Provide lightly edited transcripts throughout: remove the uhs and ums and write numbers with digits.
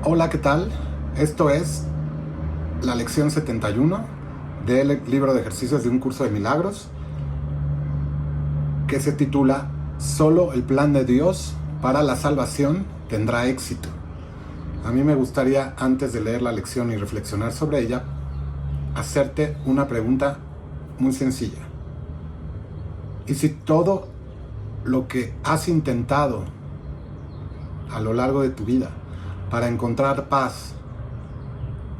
Hola, ¿qué tal? Esto es la lección 71 del libro de ejercicios de un curso de milagros que se titula Solo el plan de Dios para la salvación tendrá éxito. A mí me gustaría, antes de leer la lección y reflexionar sobre ella, hacerte una pregunta muy sencilla. ¿Y si todo lo que has intentado a lo largo de tu vida para encontrar paz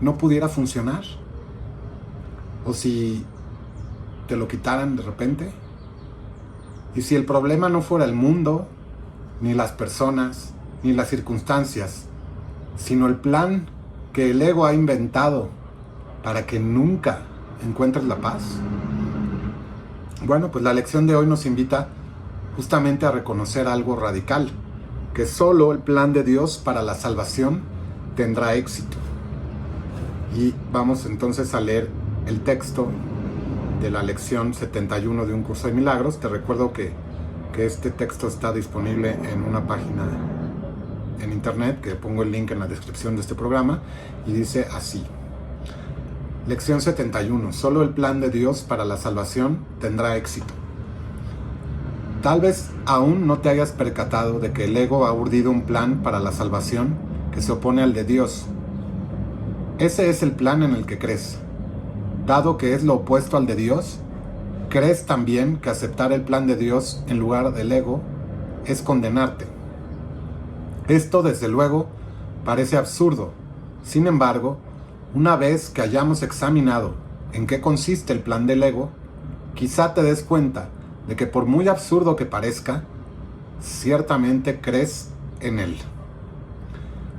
no pudiera funcionar? ¿O si te lo quitaran de repente? ¿Y si el problema no fuera el mundo, ni las personas, ni las circunstancias, sino el plan que el ego ha inventado para que nunca encuentres la paz? Bueno, pues la lección de hoy nos invita justamente a reconocer algo radical, que solo el plan de Dios para la salvación tendrá éxito. Y vamos entonces a leer el texto de la lección 71 de un curso de milagros. Te recuerdo que este texto está disponible en una página en internet, que pongo el link en la descripción de este programa, y dice así: Lección 71. Solo el plan de Dios para la salvación tendrá éxito. Tal vez aún no te hayas percatado de que el ego ha urdido un plan para la salvación que se opone al de Dios. Ese es el plan en el que crees. Dado que es lo opuesto al de Dios, crees también que aceptar el plan de Dios en lugar del ego es condenarte. Esto, desde luego, parece absurdo. Sin embargo, una vez que hayamos examinado en qué consiste el plan del ego, quizá te des cuenta de que, por muy absurdo que parezca, ciertamente crees en él.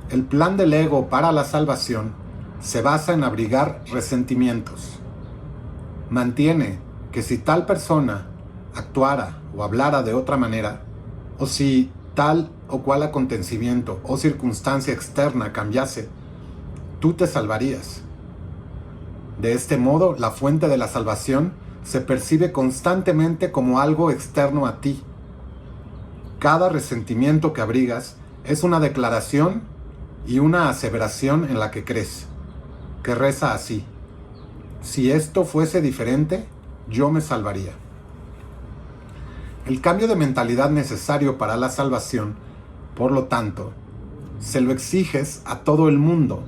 El plan del ego para la salvación se basa en abrigar resentimientos. Mantiene que si tal persona actuara o hablara de otra manera, o si tal o cual acontecimiento o circunstancia externa cambiase, tú te salvarías. De este modo, la fuente de la salvación se percibe constantemente como algo externo a ti. Cada resentimiento que abrigas es una declaración y una aseveración en la que crees, que reza así: si esto fuese diferente, yo me salvaría. El cambio de mentalidad necesario para la salvación, por lo tanto, se lo exiges a todo el mundo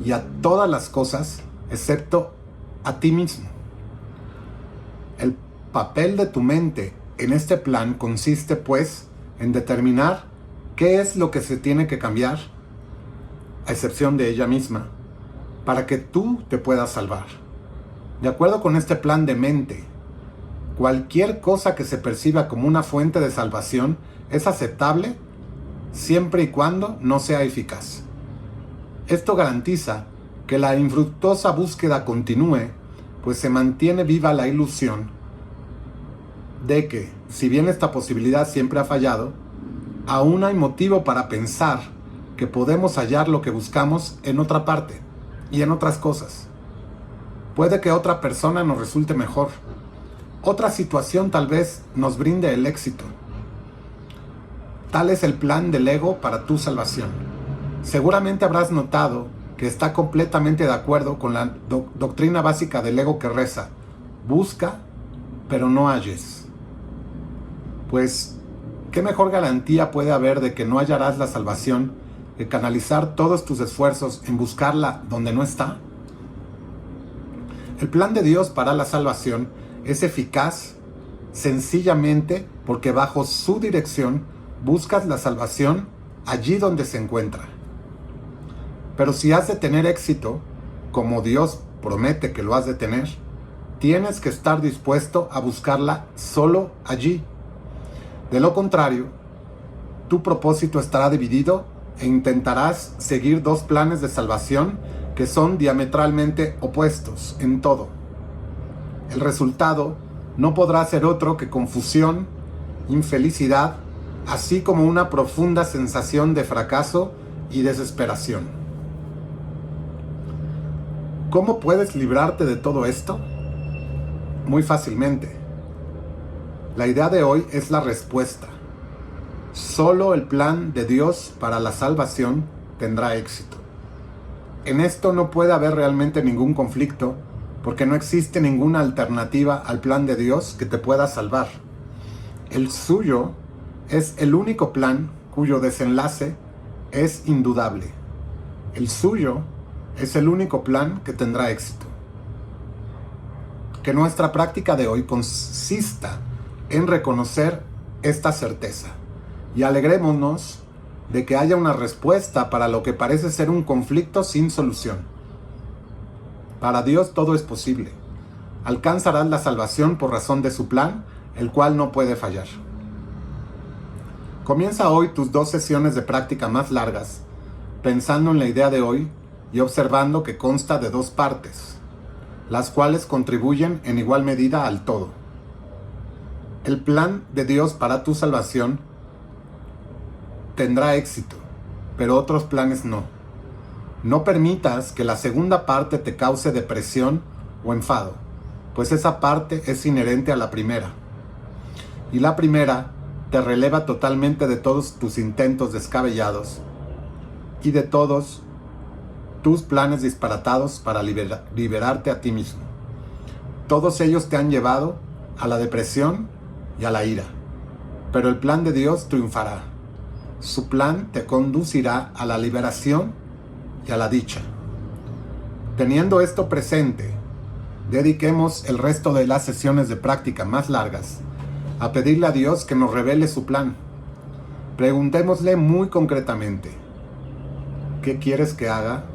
y a todas las cosas, excepto a ti mismo. El papel de tu mente en este plan consiste, pues, en determinar qué es lo que se tiene que cambiar, a excepción de ella misma, para que tú te puedas salvar. De acuerdo con este plan de mente, cualquier cosa que se perciba como una fuente de salvación es aceptable siempre y cuando no sea eficaz. Esto garantiza que la infructuosa búsqueda continúe, pues se mantiene viva la ilusión de que, si bien esta posibilidad siempre ha fallado, aún hay motivo para pensar que podemos hallar lo que buscamos en otra parte y en otras cosas. Puede que otra persona nos resulte mejor. Otra situación tal vez nos brinde el éxito. Tal es el plan del ego para tu salvación. Seguramente habrás notado que está completamente de acuerdo con la doctrina básica del ego que reza: busca, pero no halles. Pues, ¿qué mejor garantía puede haber de que no hallarás la salvación que canalizar todos tus esfuerzos en buscarla donde no está? El plan de Dios para la salvación es eficaz sencillamente porque bajo su dirección buscas la salvación allí donde se encuentra. Pero si has de tener éxito, como Dios promete que lo has de tener, tienes que estar dispuesto a buscarla solo allí. De lo contrario, tu propósito estará dividido e intentarás seguir dos planes de salvación que son diametralmente opuestos en todo. El resultado no podrá ser otro que confusión, infelicidad, así como una profunda sensación de fracaso y desesperación. ¿Cómo puedes librarte de todo esto? Muy fácilmente. La idea de hoy es la respuesta. Solo el plan de Dios para la salvación tendrá éxito. En esto no puede haber realmente ningún conflicto, porque no existe ninguna alternativa al plan de Dios que te pueda salvar. El suyo es el único plan cuyo desenlace es indudable. El suyo es el único plan que tendrá éxito. Que nuestra práctica de hoy consista en reconocer esta certeza y alegrémonos de que haya una respuesta para lo que parece ser un conflicto sin solución. Para Dios todo es posible. Alcanzarás la salvación por razón de su plan, el cual no puede fallar. Comienza hoy tus 2 sesiones de práctica más largas, pensando en la idea de hoy y observando que consta de 2 partes, las cuales contribuyen en igual medida al todo. El plan de Dios para tu salvación tendrá éxito, pero otros planes no. No permitas que la segunda parte te cause depresión o enfado, pues esa parte es inherente a la primera. Y la primera te releva totalmente de todos tus intentos descabellados y de todos tus planes disparatados para liberarte a ti mismo. Todos ellos te han llevado a la depresión y a la ira, pero el plan de Dios triunfará. Su plan te conducirá a la liberación y a la dicha. Teniendo esto presente, dediquemos el resto de las sesiones de práctica más largas a pedirle a Dios que nos revele su plan. Preguntémosle muy concretamente: ¿qué quieres que haga?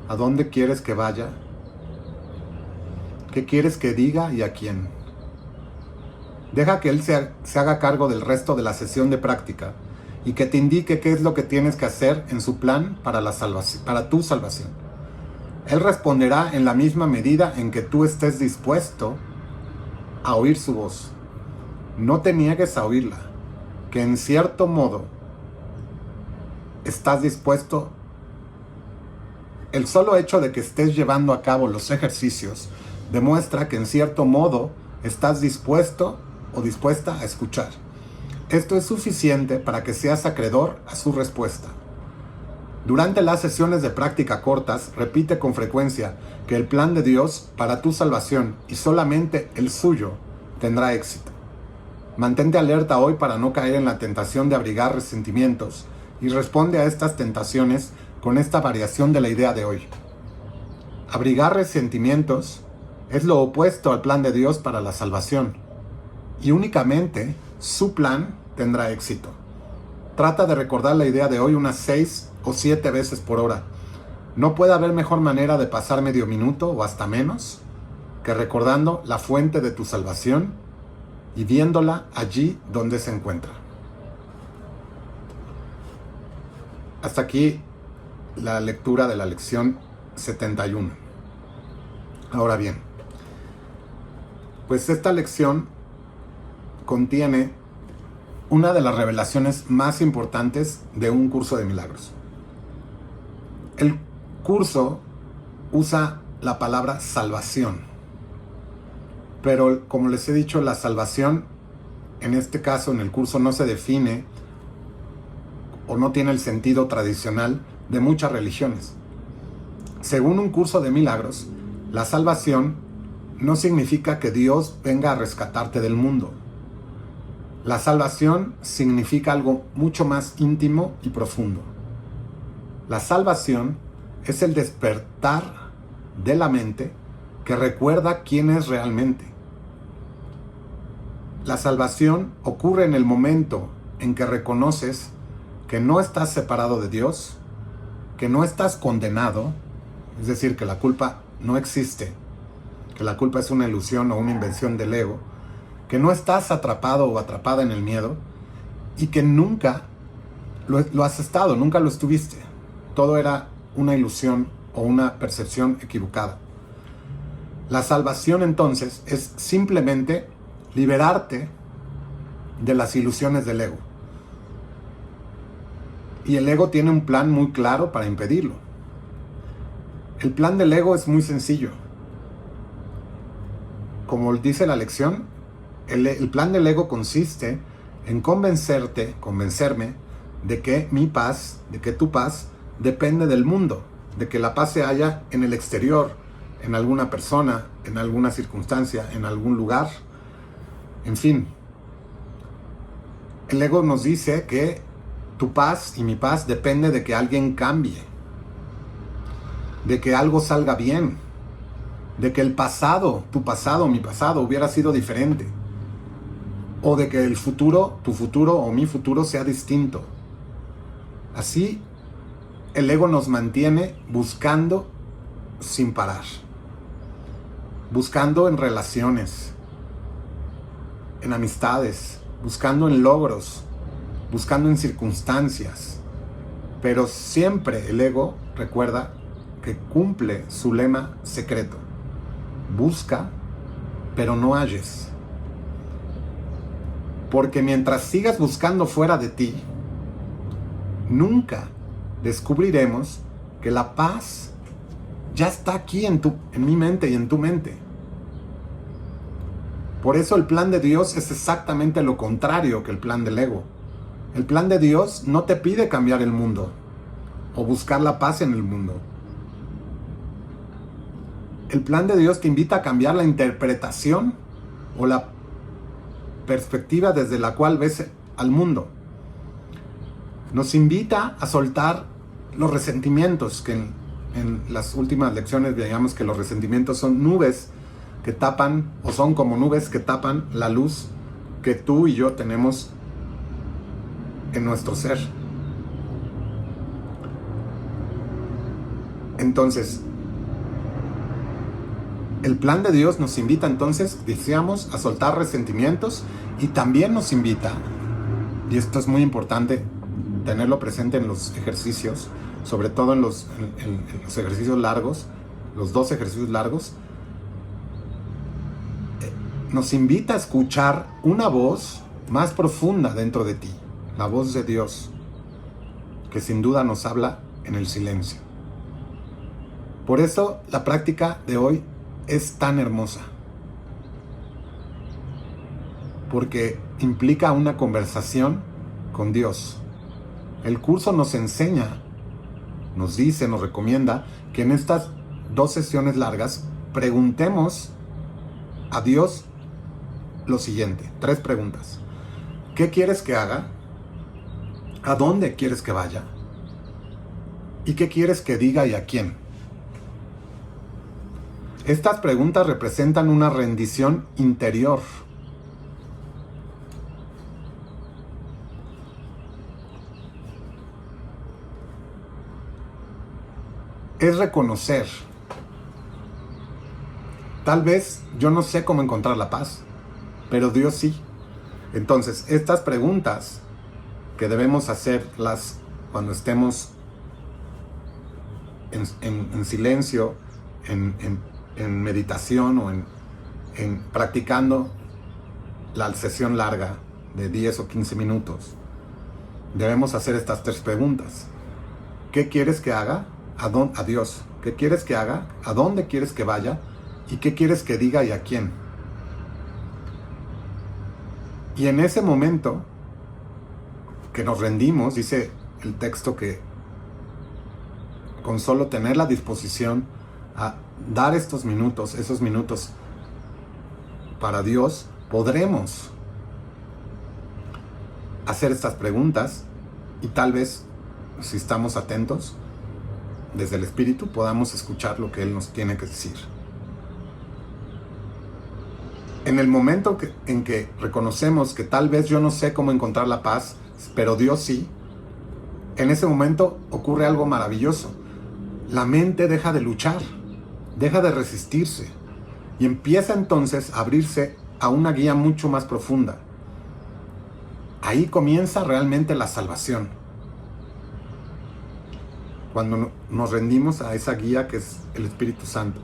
¿A dónde quieres que vaya? ¿Qué quieres que diga y a quién? Deja que Él se haga cargo del resto de la sesión de práctica y que te indique qué es lo que tienes que hacer en su plan para tu salvación. Él responderá en la misma medida en que tú estés dispuesto a oír su voz. No te niegues a oírla, que en cierto modo estás dispuesto. El solo hecho de que estés llevando a cabo los ejercicios demuestra que en cierto modo estás dispuesto o dispuesta a escuchar. Esto es suficiente para que seas acreedor a su respuesta. Durante las sesiones de práctica cortas, repite con frecuencia que el plan de Dios para tu salvación y solamente el suyo tendrá éxito. Mantente alerta hoy para no caer en la tentación de abrigar resentimientos y responde a estas tentaciones con esta variación de la idea de hoy. Abrigar resentimientos es lo opuesto al plan de Dios para la salvación y únicamente su plan tendrá éxito. Trata de recordar la idea de hoy unas 6 o 7 veces por hora. No puede haber mejor manera de pasar medio minuto o hasta menos que recordando la fuente de tu salvación y viéndola allí donde se encuentra. Hasta aquí la lectura de la lección 71. Ahora bien, pues esta lección contiene una de las revelaciones más importantes de un curso de milagros. El curso usa la palabra salvación, pero como les he dicho, la salvación en este caso en el curso no se define o no tiene el sentido tradicional de muchas religiones. Según un curso de milagros, la salvación no significa que Dios venga a rescatarte del mundo. La salvación significa algo mucho más íntimo y profundo. La salvación es el despertar de la mente que recuerda quién es realmente. La salvación ocurre en el momento en que reconoces que no estás separado de Dios, que no estás condenado, es decir, que la culpa no existe, que la culpa es una ilusión o una invención del ego, que no estás atrapado o atrapada en el miedo y que nunca lo has estado, nunca lo estuviste. Todo era una ilusión o una percepción equivocada. La salvación entonces es simplemente liberarte de las ilusiones del ego. Y el ego tiene un plan muy claro para impedirlo. El plan del ego es muy sencillo. Como dice la lección, el plan del ego consiste en convencerme de que mi paz, de que tu paz, depende del mundo, de que la paz se halla en el exterior, en alguna persona, en alguna circunstancia, en algún lugar. En fin, el ego nos dice que tu paz y mi paz depende de que alguien cambie, de que algo salga bien, de que el pasado, tu pasado, mi pasado hubiera sido diferente, o de que el futuro, tu futuro o mi futuro sea distinto. Así, el ego nos mantiene buscando sin parar, buscando en relaciones, en amistades, buscando en logros, buscando en circunstancias. Pero siempre el ego recuerda que cumple su lema secreto: busca, pero no halles. Porque mientras sigas buscando fuera de ti, nunca descubriremos que la paz ya está aquí en mi mente y en tu mente. Por eso el plan de Dios es exactamente lo contrario que el plan del ego. El plan de Dios no te pide cambiar el mundo o buscar la paz en el mundo. El plan de Dios te invita a cambiar la interpretación o la perspectiva desde la cual ves al mundo. Nos invita a soltar los resentimientos, que en las últimas lecciones veíamos que los resentimientos son nubes que tapan, o son como nubes que tapan la luz que tú y yo tenemos en nuestro ser. Entonces, el plan de Dios nos invita entonces, decíamos, a soltar resentimientos, y también nos invita, y esto es muy importante tenerlo presente en los ejercicios, sobre todo en los ejercicios largos, los 2 ejercicios largos, nos invita a escuchar una voz más profunda dentro de ti, la voz de Dios, que sin duda nos habla en el silencio. Por eso la práctica de hoy es tan hermosa, porque implica una conversación con Dios. El curso nos enseña, nos dice, nos recomienda que en estas 2 sesiones largas preguntemos a Dios lo siguiente: 3 preguntas. ¿Qué quieres que haga? ¿A dónde quieres que vaya? ¿Y qué quieres que diga y a quién? Estas preguntas representan una rendición interior. Es reconocer: tal vez yo no sé cómo encontrar la paz, pero Dios sí. Entonces, estas preguntas que debemos hacerlas cuando estemos en silencio, en meditación o en practicando la sesión larga de 10 o 15 minutos, debemos hacer estas 3 preguntas. ¿Qué quieres que haga? A Dios. ¿Qué quieres que haga? ¿A dónde quieres que vaya? ¿Y qué quieres que diga y a quién? Y en ese momento que nos rendimos, dice el texto que con solo tener la disposición a dar esos minutos para Dios, podremos hacer estas preguntas, y tal vez, si estamos atentos desde el Espíritu, podamos escuchar lo que Él nos tiene que decir. En el momento en que reconocemos que tal vez yo no sé cómo encontrar la paz, pero Dios sí, en ese momento ocurre algo maravilloso. La mente deja de luchar, deja de resistirse, y empieza entonces a abrirse a una guía mucho más profunda. Ahí comienza realmente la salvación. Cuando nos rendimos a esa guía que es el Espíritu Santo.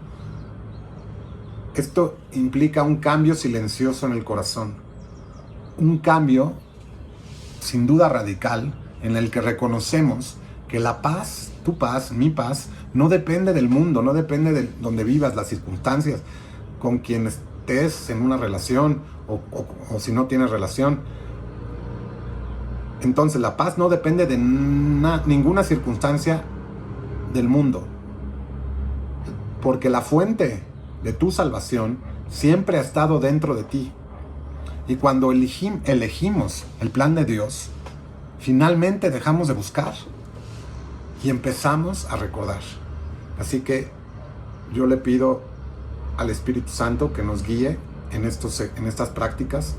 Esto implica un cambio silencioso en el corazón. Un cambio, sin duda radical, en el que reconocemos que la paz, tu paz, mi paz, no depende del mundo, no depende de donde vivas, las circunstancias, con quien estés en una relación o si no tienes relación. Entonces la paz no depende de ninguna circunstancia del mundo, porque la fuente de tu salvación siempre ha estado dentro de ti. Y cuando elegimos el plan de Dios, finalmente dejamos de buscar y empezamos a recordar. Así que yo le pido al Espíritu Santo que nos guíe en estas prácticas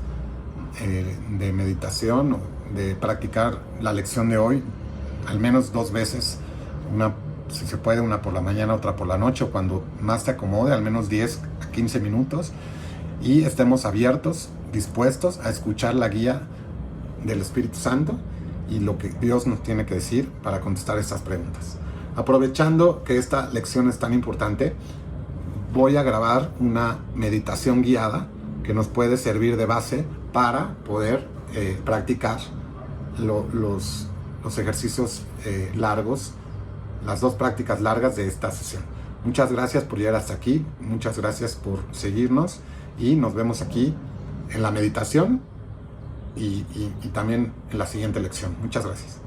de meditación, de practicar la lección de hoy al menos 2 veces, una, si se puede, una por la mañana, otra por la noche, o cuando más te acomode, al menos 10 a 15 minutos, y estemos abiertos, dispuestos a escuchar la guía del Espíritu Santo y lo que Dios nos tiene que decir para contestar estas preguntas. Aprovechando que esta lección es tan importante, voy a grabar una meditación guiada que nos puede servir de base para poder practicar los ejercicios largos, las 2 prácticas largas de esta sesión. Muchas gracias por llegar hasta aquí, muchas gracias por seguirnos y nos vemos aquí en la meditación y también en la siguiente lección. Muchas gracias.